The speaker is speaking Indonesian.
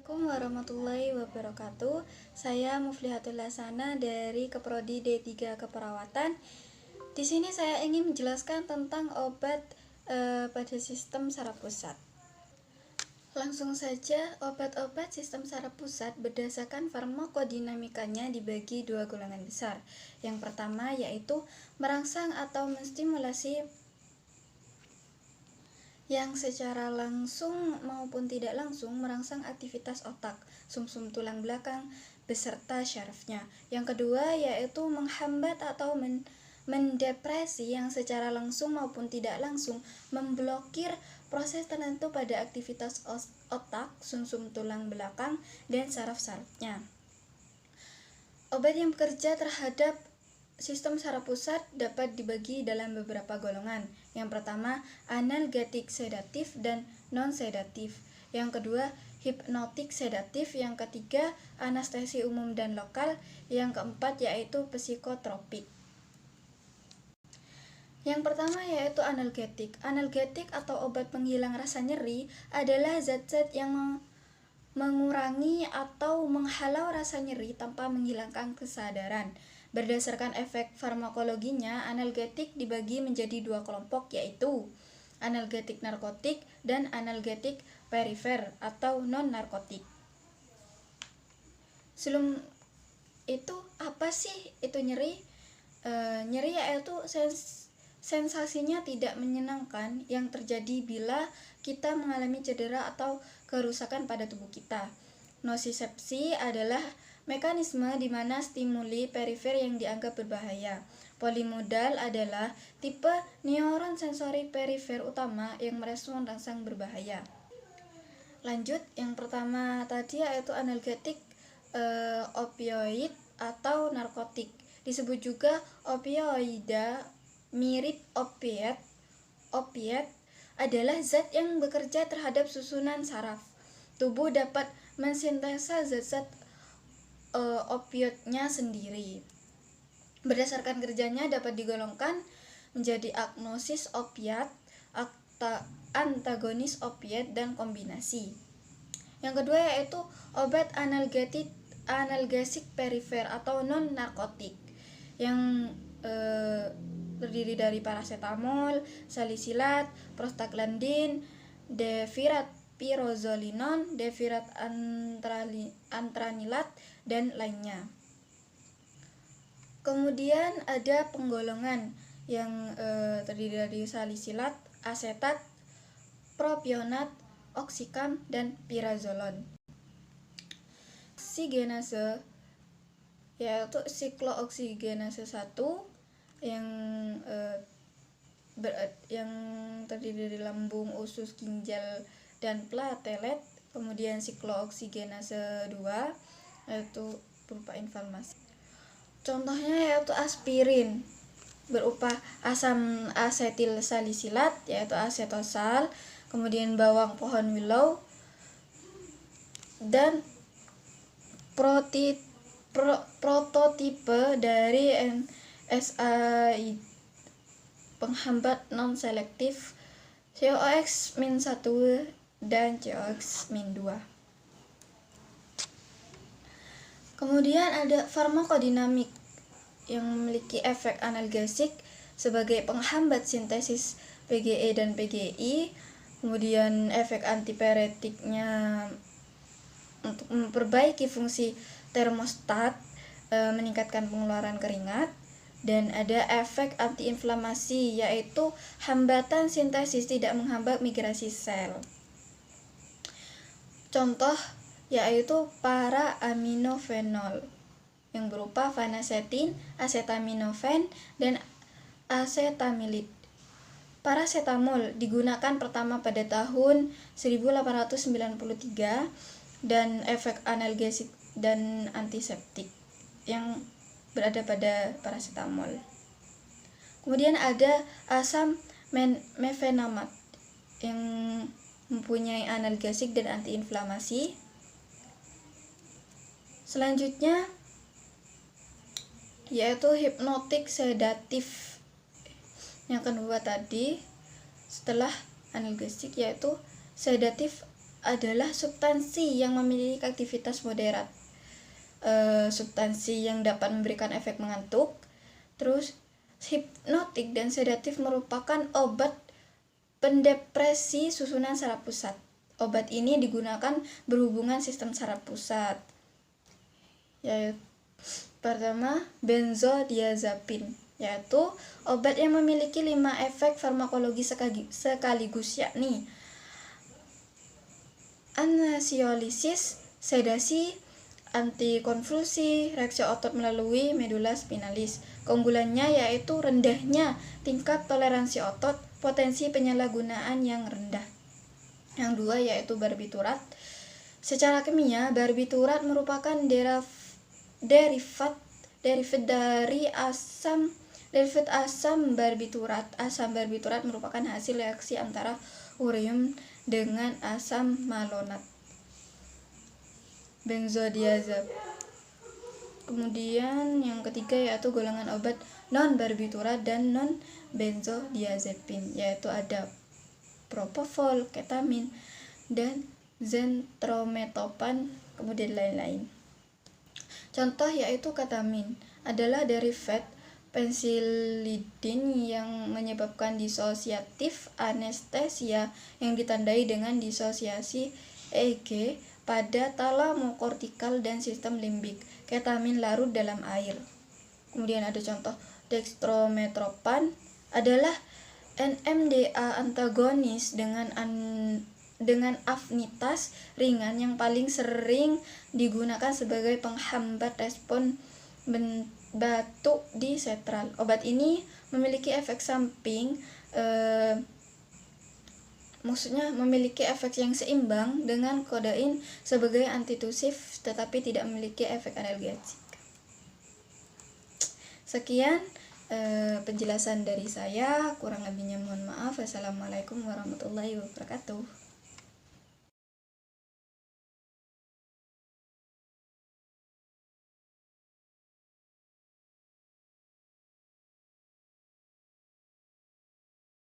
Assalamualaikum warahmatullahi wabarakatuh. Saya Muflihatul Hasana dari Keprodi D3 Keperawatan. Di sini saya ingin menjelaskan tentang obat pada sistem saraf pusat. Langsung saja, obat-obat sistem saraf pusat berdasarkan farmakodinamikanya dibagi dua golongan besar. Yang pertama yaitu merangsang atau menstimulasi yang secara langsung maupun tidak langsung merangsang aktivitas otak, sumsum tulang belakang, beserta syarafnya. Yang kedua yaitu menghambat atau mendepresi yang secara langsung maupun tidak langsung memblokir proses tertentu pada aktivitas otak, sumsum tulang belakang, dan saraf-sarafnya. Obat yang bekerja terhadap sistem saraf pusat dapat dibagi dalam beberapa golongan. Yang pertama, analgetik sedatif dan non-sedatif. Yang kedua, hipnotik sedatif. Yang ketiga, anestesi umum dan lokal. Yang keempat yaitu psikotropik. Yang pertama yaitu analgetik. Analgetik atau obat penghilang rasa nyeri adalah zat-zat yang mengurangi atau menghalau rasa nyeri tanpa menghilangkan kesadaran. Berdasarkan efek farmakologinya, analgetik dibagi menjadi dua kelompok, yaitu analgetik narkotik dan analgetik perifer atau non-narkotik. Sebelum itu, apa sih itu nyeri? Nyeri yaitu sensasinya tidak menyenangkan yang terjadi bila kita mengalami cedera atau kerusakan pada tubuh kita. Nosisepsi adalah mekanisme di mana stimuli perifer yang dianggap berbahaya. Polimodal adalah tipe neuron sensori perifer utama yang merespon rangsang berbahaya. Lanjut, yang pertama tadi yaitu analgetik opioid atau narkotik. Disebut juga opioida, mirip opiat. Opiat adalah zat yang bekerja terhadap susunan saraf. Tubuh dapat mensintesa zat-zat opioidnya sendiri. Berdasarkan kerjanya dapat digolongkan menjadi agnosis opiat, antagonis opiat, dan kombinasi. Yang kedua yaitu obat analgesik perifer atau non-narkotik yang terdiri dari paracetamol, salisilat, prostaglandin, devirat-pirozolinon, devirat-antranilat, dan lainnya. Kemudian ada penggolongan yang terdiri dari salisilat, asetat, propionat, oksikam, dan pirazolon. Oksigenase yaitu siklooksigenase 1 yang terdiri dari lambung, usus, ginjal, dan platelet. Kemudian siklooksigenase 2 yaitu berupa inflamasi. Contohnya yaitu aspirin berupa asam asetil salisilat yaitu asetosal, kemudian bawang pohon willow, dan prototipe dari NSAID penghambat non-selektif COX-1 dan COX-2. Kemudian ada farmakodinamik yang memiliki efek analgesik sebagai penghambat sintesis PGE dan PGI. Kemudian efek antipiretiknya untuk memperbaiki fungsi termostat, meningkatkan pengeluaran keringat. Dan ada efek antiinflamasi yaitu hambatan sintesis tidak menghambat migrasi sel. Contoh yaitu para-aminofenol yang berupa phenacetin, acetaminophen, dan acetamilid. Paracetamol digunakan pertama pada tahun 1893 dan efek analgesik dan antiseptik yang berada pada paracetamol. Kemudian ada asam mefenamat yang mempunyai analgesik dan antiinflamasi. Selanjutnya yaitu hipnotik sedatif. Yang kedua tadi setelah analgesik yaitu sedatif adalah substansi yang memiliki aktivitas moderat, substansi yang dapat memberikan efek mengantuk. Terus hipnotik dan sedatif merupakan obat pendepresi susunan saraf pusat. Obat ini digunakan berhubungan sistem saraf pusat. Yaitu pertama, benzodiazepin, yaitu obat yang memiliki 5 efek farmakologi sekaligus, yakni anesiolisis, sedasi, antikonvulsi, reaksi otot melalui medula spinalis. Keunggulannya yaitu rendahnya tingkat toleransi otot, potensi penyalahgunaan yang rendah. Yang dua yaitu barbiturat. Secara kimia, barbiturat merupakan derivat dari asam barbiturat. Asam barbiturat merupakan hasil reaksi antara ureum dengan asam malonat. Benzodiazepin. Kemudian yang ketiga yaitu golongan obat non barbiturat dan non benzodiazepin, yaitu ada propofol, ketamin, dan zentrometopan, kemudian lain-lain. Contoh yaitu ketamin adalah derivat pensilidin yang menyebabkan disosiatif anestesia yang ditandai dengan disosiasi EEG pada talamokortikal dan sistem limbik. Ketamin larut dalam air. Kemudian ada contoh dextrometropan adalah NMDA antagonis dengan afinitas ringan yang paling sering digunakan sebagai penghambat respon batuk di sentral. Obat ini memiliki efek samping, memiliki efek yang seimbang dengan kodein sebagai antitusif, tetapi tidak memiliki efek analgesik. Sekian penjelasan dari saya, kurang lebihnya mohon maaf. Assalamualaikum warahmatullahi wabarakatuh.